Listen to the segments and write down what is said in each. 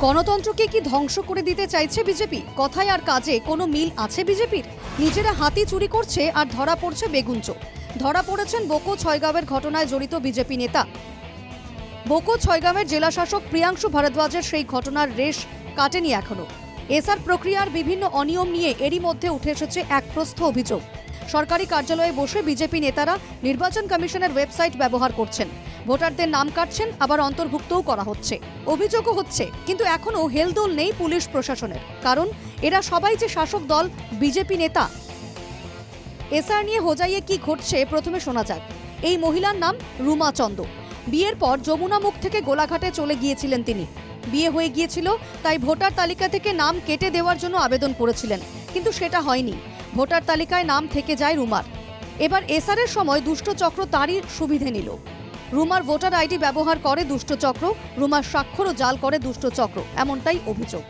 গণতন্ত্রকে কি ধ্বংস করে দিতে চাইছে বিজেপি? কথায় আর কাজে কোনো মিল আছে বিজেপির? নিজেরা হাতি চুরি করছে আর ধরা পড়ছে বেগুন চোর। ধরা পড়েছেন বোকো ছয়গাঁওয়ের ঘটনায় জড়িত বিজেপি নেতা। বোকো ছয়গাঁওয়ের জেলাশাসক প্রিয়াংশু ভারদ্বাজের সেই ঘটনার রেশ কাটেনি এখনো। এসআর প্রক্রিয়ার বিভিন্ন অনিয়ম নিয়ে এরই মধ্যে উঠে এসেছে এক প্রস্থ অভিযোগ। সরকারি কার্যালয়ে বসে বিজেপি নেতারা নির্বাচন কমিশনের ওয়েবসাইট ব্যবহার করছেন, ভোটারদের নাম কাটছেন, আবার অন্তর্ভুক্তও করা হচ্ছে, অভিযোগও হচ্ছে। কিন্তু এখনো হেলদোল নেই পুলিশ প্রশাসনের, কারণ এরা সবাই যে শাসক দল বিজেপি নেতা। এসআর নিয়ে হোজাইয়ে কি ঘটছে প্রথমে শোনা যাক। এই মহিলার নাম রুমা চন্দ। বিয়ের পর যমুনামুখ থেকে গোলাঘাটে চলে গিয়েছিলেন তিনি। বিয়ে হয়ে গিয়েছিল, তাই ভোটার তালিকা থেকে নাম কেটে দেওয়ার জন্য আবেদন করেছিলেন, কিন্তু সেটা হয়নি। ভোটার তালিকায় নাম থেকে যায় রুমার। এবার এসআরের সময় দুষ্টচক্র তারই সুবিধে নিল। রুমার ভোটার আইডি ব্যবহার করে দুষ্টচক্র, রুমার স্বাক্ষরও জাল করে দুষ্টচক্র, এমনটাই অভিযোগ।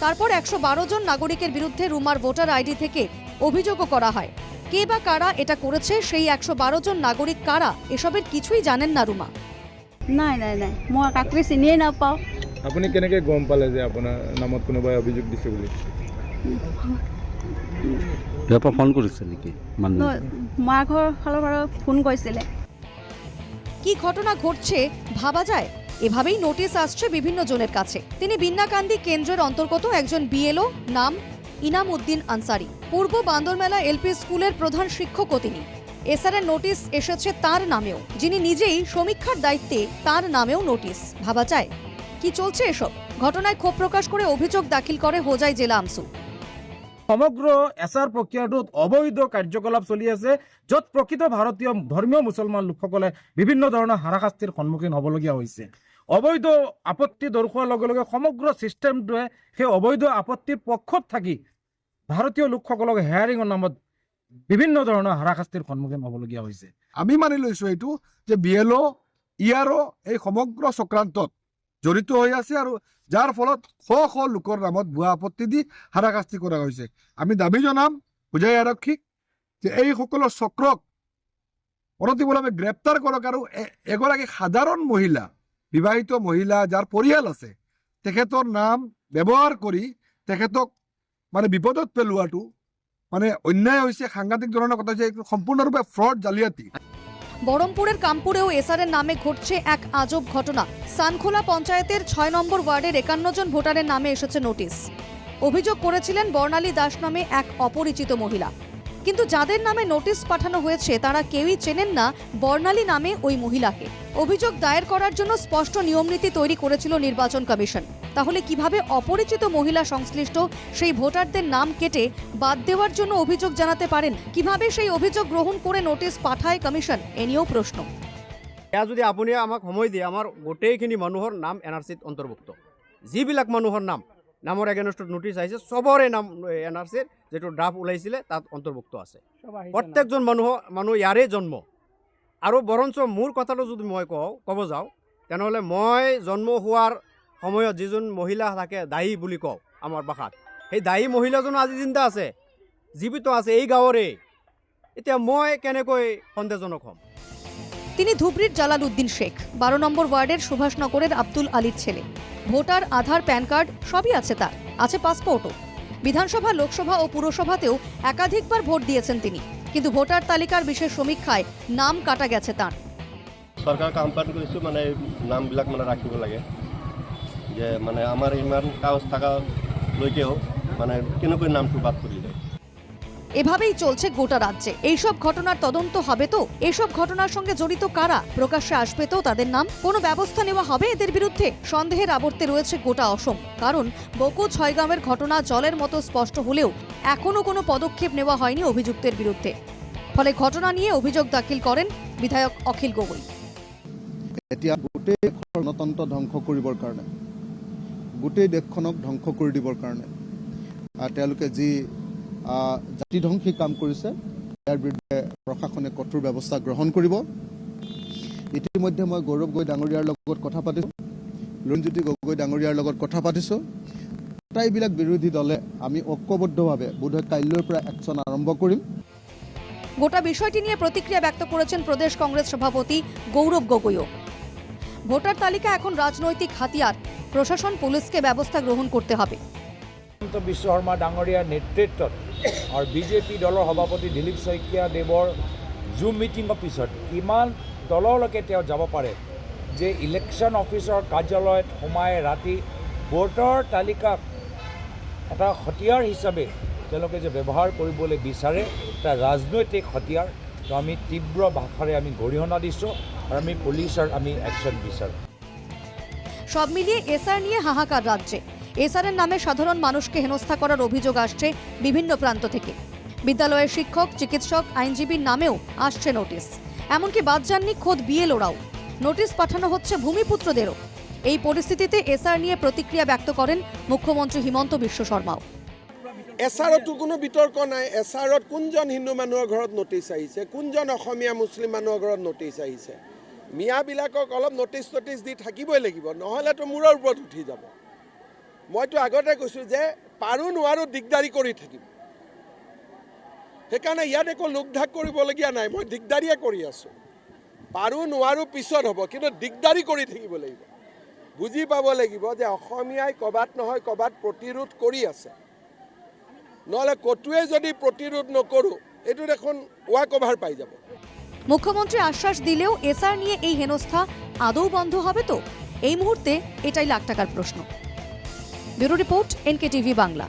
তারপর ১১২ জন নাগরিকের বিরুদ্ধে রুমার ভোটার আইডি থেকে অভিযোগও করা হয়। কে বা কারা এটা করেছে, সেই ১১২ জন নাগরিক কারা, এসবের কিছুই জানেন না রুমা। নাই নাই নাই, মই কাকোৱে চিনিয়ে নাপাওঁ। আপুনি কেনেকৈ গম পালে যে আপোনাৰ নামত কোনোবাই অভিযোগ দিছে বুলি? ইয়াৰ ফোন কৰিছে নেকি? মাৰ ঘৰৰ ফালৰ পৰা ফোন কৰিছিলে। কি ঘটনা ঘটছে ভাবা যায়? এভাবেই নোটিশ আসছে বিভিন্ন জনের কাছে। তিনি বিন্নাকান্দি কেন্দ্রের অন্তর্গত একজন বিএলও, নাম ইনাম উদ্দিন আনসারি। পূর্ব বান্দরমেলা এলপি স্কুলের প্রধান শিক্ষকও তিনি। এসআরের নোটিশ এসেছে তার নামেও, যিনি নিজেই সমীক্ষার দায়িত্বে, তার নামেও নোটিশ। ভাবা যায় কি চলছে এসব? ঘটনায় ক্ষোভ প্রকাশ করে অভিযোগ দাখিল করে হোজাই জেলা আমসু। সমগ্র এছাৰ প্ৰক্ৰিয়াটোত অবৈধ কাৰ্যকলাপ চলি আছে, য'ত প্ৰকৃত ভাৰতীয় ধৰ্মীয় মুছলমান লোকসকলে বিভিন্ন ধৰণৰ হাৰাশাস্তিৰ সন্মুখীন হ'বলগীয়া হৈছে। অবৈধ আপত্তি দৰ্শোৱাৰ লগে লগে সমগ্ৰ ছিষ্টেমটোৱে সেই অবৈধ আপত্তিৰ পক্ষত থাকি ভাৰতীয় লোকসকলক হেয়াৰিঙৰ নামত বিভিন্ন ধৰণৰ হাৰাশাস্তিৰ সন্মুখীন হ'বলগীয়া হৈছে। আমি মানি লৈছোঁ এইটো যে বিএলঅ ইয়াৰো এই সমগ্ৰ চক্ৰান্তত জড়িত হৈ আছে, আৰু যাৰ ফলত শ শ লোকৰ নামত ভুৱা আপত্তি দি হাৰাশাস্তি কৰা হৈছে। আমি দাবী জনাম হোজাই আৰক্ষীক যে এইসকলৰ চক্ৰক অনতিপলমে গ্ৰেপ্তাৰ কৰক, আৰু এগৰাকী সাধাৰণ মহিলা, বিবাহিত মহিলা যাৰ পৰিয়াল আছে, তেখেতৰ নাম ব্যৱহাৰ কৰি তেখেতক বিপদত পেলোৱাটো অন্যায় হৈছে, সাংঘাতিক ধৰণৰ কথা হৈছে, সম্পূৰ্ণৰূপে ফ্ৰড, জালিয়াতি। বহরমপুরের কামপুরেও এসআরের নামে ঘটছে এক আজব ঘটনা। সানখোলা পঞ্চায়েতের ৬ নম্বর ওয়ার্ডের ৫১ জন ভোটারের নামে এসেছে নোটিশ। অভিযোগ করেছিলেন বর্ণালী দাস নামে এক অপরিচিত মহিলা। কিন্তু যাদের নামে নোটিশ পাঠানো হয়েছে তারা কেউই চেনেন না বর্ণালী নামে ওই মহিলাকে। অভিযোগ দায়ের করার জন্য স্পষ্ট নিয়মনীতি তৈরি করেছিল নির্বাচন কমিশন। তাহলে কিভাবে অপরিচিত মহিলা সংশ্লিষ্ট সেই ভোটারদের নাম কেটে বাদ দেওয়ার জন্য অভিযোগ জানাতে পারেন? কিভাবে সেই অভিযোগ গ্রহণ করে নোটিশ পাঠায় কমিশন, এ নিয়েও প্রশ্ন। এয়া যদি আপুনি আমাক সময় দিয়ে, আমাৰ গোটেইখিনি মানুহৰ নাম এনআৰচিত অন্তৰ্ভুক্ত। যিবিলাক মানুহৰ নামৰ এগেইনষ্টত নোটিছ আহিছে, চবৰে নাম এনআৰচিৰ যিটো ড্ৰাফ্ট ওলাইছিলে তাত অন্তৰ্ভুক্ত আছে। প্ৰত্যেকজন মানুহ ইয়াৰে জন্ম। আৰু বৰঞ্চ মোৰ কথাটো যদি মই ক'ব যাওঁ, তেনেহ'লে মই জন্ম হোৱাৰ সময়ত যিজন মহিলা থাকে দায়ী বুলি কওঁ আমাৰ ভাষাত, সেই দায়ী মহিলাজনো আজি জিন্দা আছে, জীৱিত আছে, এই গাঁৱৰে। এতিয়া মই কেনেকৈ সন্দেহজনক হ'ম? তিনি ধুবড়ির জালাল উদ্দিন শেখ, ১২ নম্বর ওয়ার্ডের সুভাষনগরের আব্দুল আলীর ছেলে। ভোটার, আধার, প্যান কার্ড সবই আছে তার, আছে পাসপোর্টও। বিধানসভা, লোকসভা ও পুরসভাতেও একাধিকবার ভোট দিয়েছেন তিনি, কিন্তু ভোটার তালিকার বিশেষ সমীক্ষায় নাম কাটা গেছে তার। সরকার কামপ্লেইন কৰিছো, নামবিলাক ৰাখিব লাগে, যে আমাৰ ইমান কাগজ থাকালৈকেও কেনেকৈ নামটো বাদ কৰি যায়। এভাবেই চলছে গোটা রাজ্যে। এইসব ঘটনার তদন্ত হবে তো? এইসব ঘটনার সঙ্গে জড়িত কারা প্রকাশ্যে আসবে তো? তাদের নাম, কোনো ব্যবস্থা নেওয়া হবে এদের বিরুদ্ধে? সন্দেহের আবর্তে রয়েছে গোটা অসম। কারণ বোকো ছয়গাঁওয়ের ঘটনা জলের মতো স্পষ্ট হলেও এখনো কোনো পদক্ষেপ নেওয়া হয়নি অভিযুক্তের বিরুদ্ধে। ফলে ঘটনা নিয়ে অভিযোগ দাখিল করেন বিধায়ক অখিল গগৈ। এতিয়া গোটেই গণতন্ত্ৰ ধ্বংস কৰিবৰ কাৰণে, গোটেই দেশখনক ধ্বংস কৰি দিবৰ কাৰণে তেওঁলোকে যি জাতিধ্বংসী কাম কৰিছে, ইয়াৰ বিৰুদ্ধে প্ৰশাসনে কঠোৰ ব্যৱস্থা গ্ৰহণ কৰিব। ইতিমধ্যে মই গৌৰৱ গগৈ ডাঙৰীয়াৰ লগত কথা পাতিছোঁ, লুৰিণজ্যোতি গগৈ ডাঙৰীয়াৰ লগত কথা পাতিছোঁ। আটাইবিলাক বিৰোধী দলে আমি ঐক্যবদ্ধভাৱে বোধহয় কাইলৈৰ পৰা একশ্যন আৰম্ভ কৰিম। গোটা বিষয়টি নিয়ে প্রতিক্রিয়া ব্যক্ত করেছেন প্রদেশ কংগ্রেস সভাপতি গৌরব গগৈও। ভোটার তালিকা এখন রাজনৈতিক হাতিয়ার, প্রশাসন পুলিশকে ব্যবস্থা গ্রহণ করতে হবে। হিমন্ত বিশ্ব শৰ্মা ডাঙৰীয়াৰ নেতৃত্বত আৰু বিজেপি দলৰ সভাপতি দিলীপ শইকীয়া দেৱৰ জুম মিটিঙৰ পিছত কিমান দললৈকে তেওঁ যাব পাৰে যে ইলেকশ্যন অফিচৰ কাৰ্যালয়ত সোমাই ৰাতি ভোটৰ তালিকাক এটা হতিয়াৰ হিচাপে তেওঁলোকে যে ব্যৱহাৰ কৰিবলৈ বিচাৰে এটা ৰাজনৈতিক হতিয়াৰ, তো আমি তীব্ৰ ভাষাৰে আমি গৰিহণা দিছোঁ আৰু আমি পুলিচৰ আমি একশ্যন বিচাৰোঁ। সব মিলিয়ে এসআর নিয়ে হাহাকার রাজ্যে। এসআরের নামে সাধারণ মানুষকে হেনস্থা করার অভিযোগ আসছে বিভিন্ন প্রান্ত থেকে। বিদ্যালয়ের শিক্ষক, চিকিৎসক, আইনজীবীর নামেও আসছে নোটিশ। এমনকি বাদ যাননি খোদ বিএলওরাও। নোটিশ পাঠানো হচ্ছে ভূমিপুত্রদেরও। এই পরিস্থিতিতে এসআর নিয়ে প্রতিক্রিয়া ব্যক্ত করেন মুখ্যমন্ত্রী হিমন্ত বিশ্ব শর্মাও। এছাৰতো কোনো বিতৰ্ক নাই। এছাৰত কোনজন হিন্দু মানুহৰ ঘৰত নটিচ আহিছে, কোনজন অসমীয়া মুছলিম মানুহৰ ঘৰত নটিচ আহিছে। মিয়াবিলাকক অলপ নটিচ দি থাকিবই লাগিব, নহ'লেতো মূৰৰ ওপৰত উঠি যাব। মইতো আগতে কৈছোঁ যে পাৰোঁ নোৱাৰোঁ দিগদাৰি কৰি থাকিম। সেইকাৰণে ইয়াত একো লোকঢাক কৰিবলগীয়া নাই, মই দিগদাৰিয়ে কৰি আছোঁ। পাৰোঁ নোৱাৰোঁ পিছত হ'ব, কিন্তু দিগদাৰি কৰি থাকিব লাগিব। বুজি পাব লাগিব যে অসমীয়াই ক'ৰবাত নহয় ক'ৰবাত প্ৰতিৰোধ কৰি আছে, নহ'লে ক'তোৱে যদি প্ৰতিৰোধ নকৰোঁ এইটো দেখোন ৱাক অভাৰ পাই যাব। মুখ্যমন্ত্রী আশ্বাস দিলেও এসআর নিয়ে এই হেনস্থা আদৌ বন্ধ হবে তো? এই মুহূর্তে এটাই লাখ টাকার প্রশ্ন। Bureau report, NKTV Bangla.